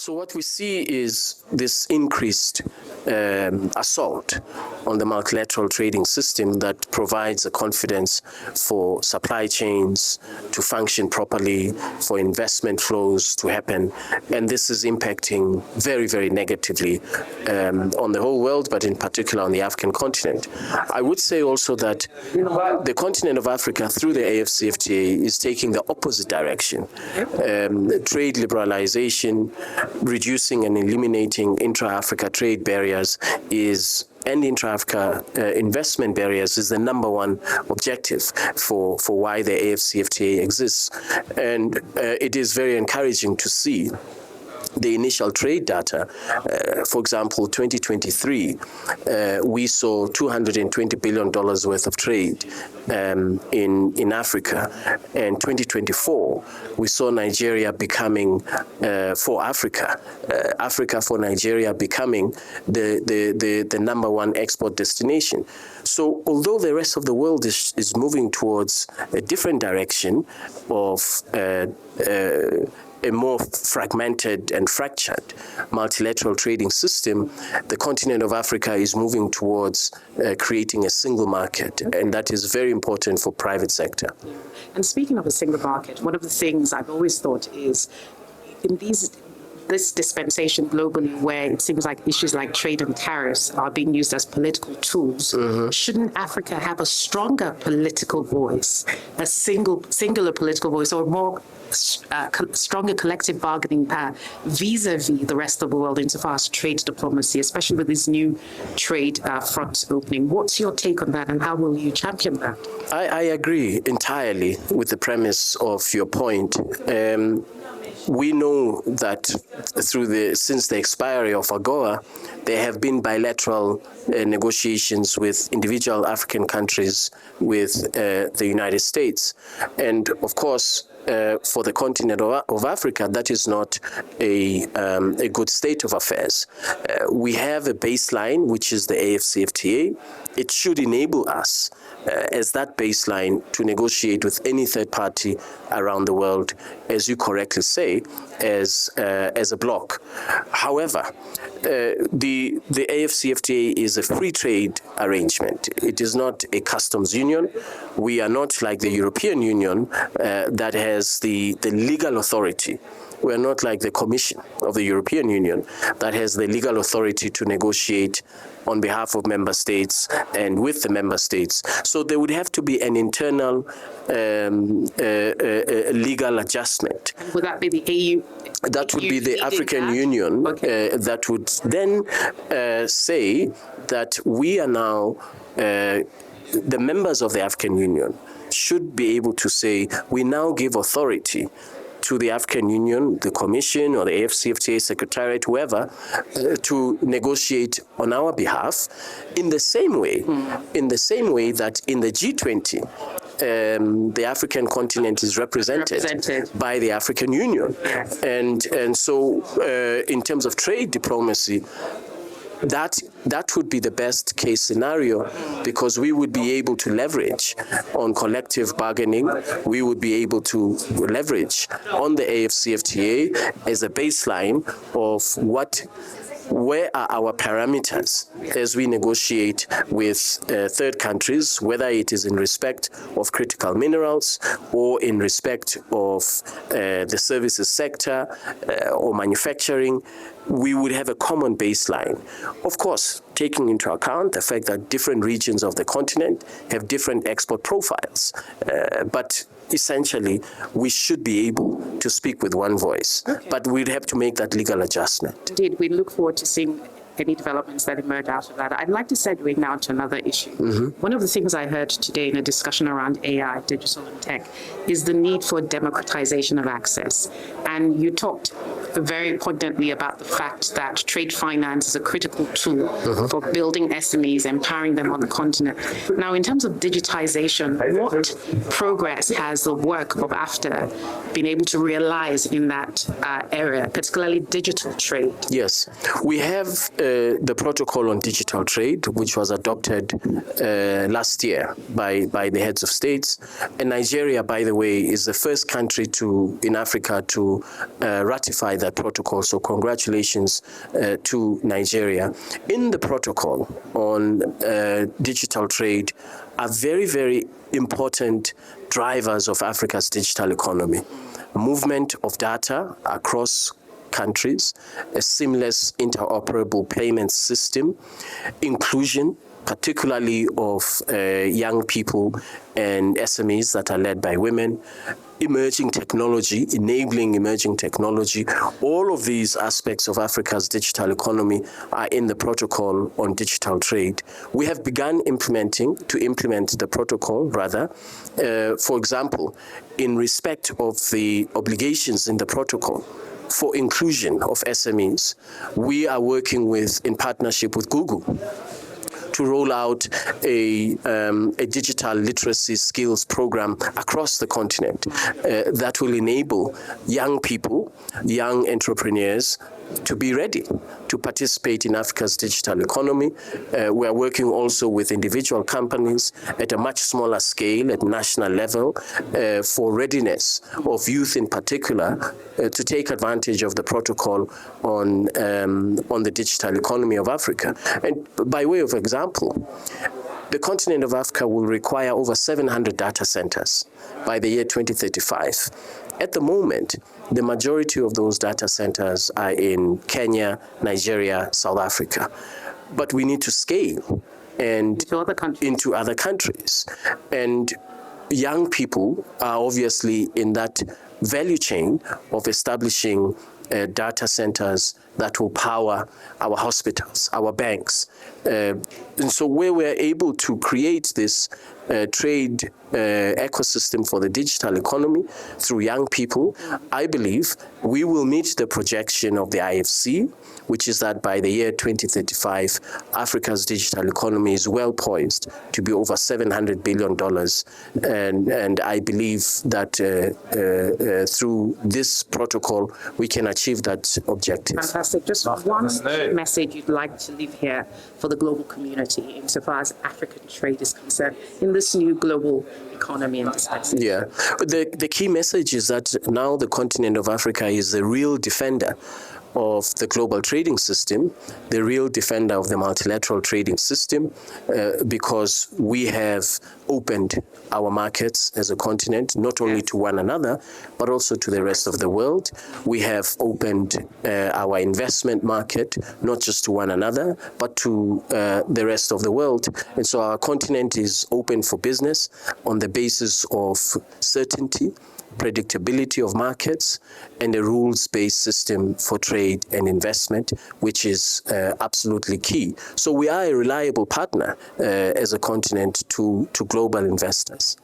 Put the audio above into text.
So what we see is this increased assault on the multilateral trading system that provides a confidence for supply chains to function properly, for investment flows to happen. And this is impacting very, very negatively on the whole world, but in particular on the African continent. I would say also that the continent of Africa, through the AfCFTA, is taking the opposite direction. Trade liberalization, reducing and eliminating intra-Africa trade barriers and intra-Africa investment barriers is the number one objective for why the AfCFTA exists. And it is very encouraging to see the initial trade data. For example, 2023, we saw $220 billion worth of trade in Africa. And 2024, we saw Nigeria becoming, for Africa, Africa for Nigeria becoming the number one export destination. So although the rest of the world is moving towards a different direction of a more fragmented and fractured multilateral trading system, the continent of Africa is moving towards creating a single market, and that is very important for private sector. And speaking of a single market, one of the things I've always thought is in this dispensation globally, where it seems like issues like trade and tariffs are being used as political tools, shouldn't Africa have a stronger political voice, a singular political voice, or more stronger collective bargaining power vis-a-vis the rest of the world insofar as trade diplomacy, especially with this new trade fronts opening? What's your take on that, and how will you champion that? I agree entirely with the premise of your point. We know that since the expiry of AGOA, there have been bilateral negotiations with individual African countries with the United States. And of course, for the continent of Africa, that is not a good state of affairs. We have a baseline, which is the AfCFTA. It should enable us, as that baseline, to negotiate with any third party around the world, as you correctly say, as a bloc. However, the AfCFTA is a free trade arrangement. It is not a customs union. We are not like the European Union that has the legal authority. We are not like the Commission of the European Union that has the legal authority to negotiate on behalf of member states and with the member states. So there would have to be an internal legal adjustment. Would that be the AU? That would be the African Union. Okay. That would then say that we are now, the members of the African Union should be able to say, we now give authority to the African Union, the Commission, or the AfCFTA Secretariat, whoever, to negotiate on our behalf in the same way, that in the G20, the African continent is represented by the African Union. Yes. And so in terms of trade diplomacy, that would be the best case scenario, because we would be able to leverage on collective bargaining. We would be able to leverage on the AfCFTA as a baseline of where are our parameters as we negotiate with third countries, whether it is in respect of critical minerals or in respect of the services sector or manufacturing. We would have a common baseline. Of course, taking into account the fact that different regions of the continent have different export profiles. But essentially, we should be able to speak with one voice. Okay. But we'd have to make that legal adjustment. Indeed, we look forward to seeing any developments that emerge out of that. I'd like to segue now to another issue. One of the things I heard today in a discussion around AI, digital and tech, is the need for democratization of access. And you talked very poignantly about the fact that trade finance is a critical tool for building SMEs, empowering them on the continent. Now, in terms of digitization, what progress has the work of AfCFTA been able to realize in that area, particularly digital trade? Yes, we have the protocol on digital trade, which was adopted last year by the heads of states. And Nigeria, by the way, is the first country in Africa to ratify that protocol. So congratulations to Nigeria. In the protocol on digital trade are very, very important drivers of Africa's digital economy. Movement of data across countries, a seamless interoperable payment system, inclusion, particularly of young people and SMEs that are led by women, emerging technology, enabling emerging technology. All of these aspects of Africa's digital economy are in the protocol on digital trade. We have begun to implement the protocol, rather. For example, in respect of the obligations in the protocol for inclusion of SMEs, we are working in partnership with Google to roll out a digital literacy skills program across the continent that will enable young people, young entrepreneurs, to be ready to participate in Africa's digital economy. We are working also with individual companies at a much smaller scale, at national level, for readiness of youth in particular, to take advantage of the protocol on the digital economy of Africa. And by way of example, the continent of Africa will require over 700 data centers by the year 2035. At the moment, the majority of those data centers are in Kenya, Nigeria, South Africa. But we need to scale into other countries. And young people are obviously in that value chain of establishing data centers that will power our hospitals, our banks. And so where we're able to create this trade ecosystem for the digital economy through young people, I believe we will meet the projection of the IFC, which is that by the year 2035, Africa's digital economy is well poised to be over $700 billion. And I believe that through this protocol, we can achieve that objective. Fantastic. Just one message you'd like to leave here for the global community insofar as African trade is concerned in this new global economy and dispensation. Yeah. The key message is that now the continent of Africa is the real defender of the global trading system, the real defender of the multilateral trading system, because we have opened our markets as a continent, not only to one another, but also to the rest of the world. We have opened our investment market, not just to one another, but to the rest of the world. And so our continent is open for business on the basis of certainty, predictability of markets, and a rules-based system for trade and investment, which is absolutely key. So we are a reliable partner as a continent to global investors.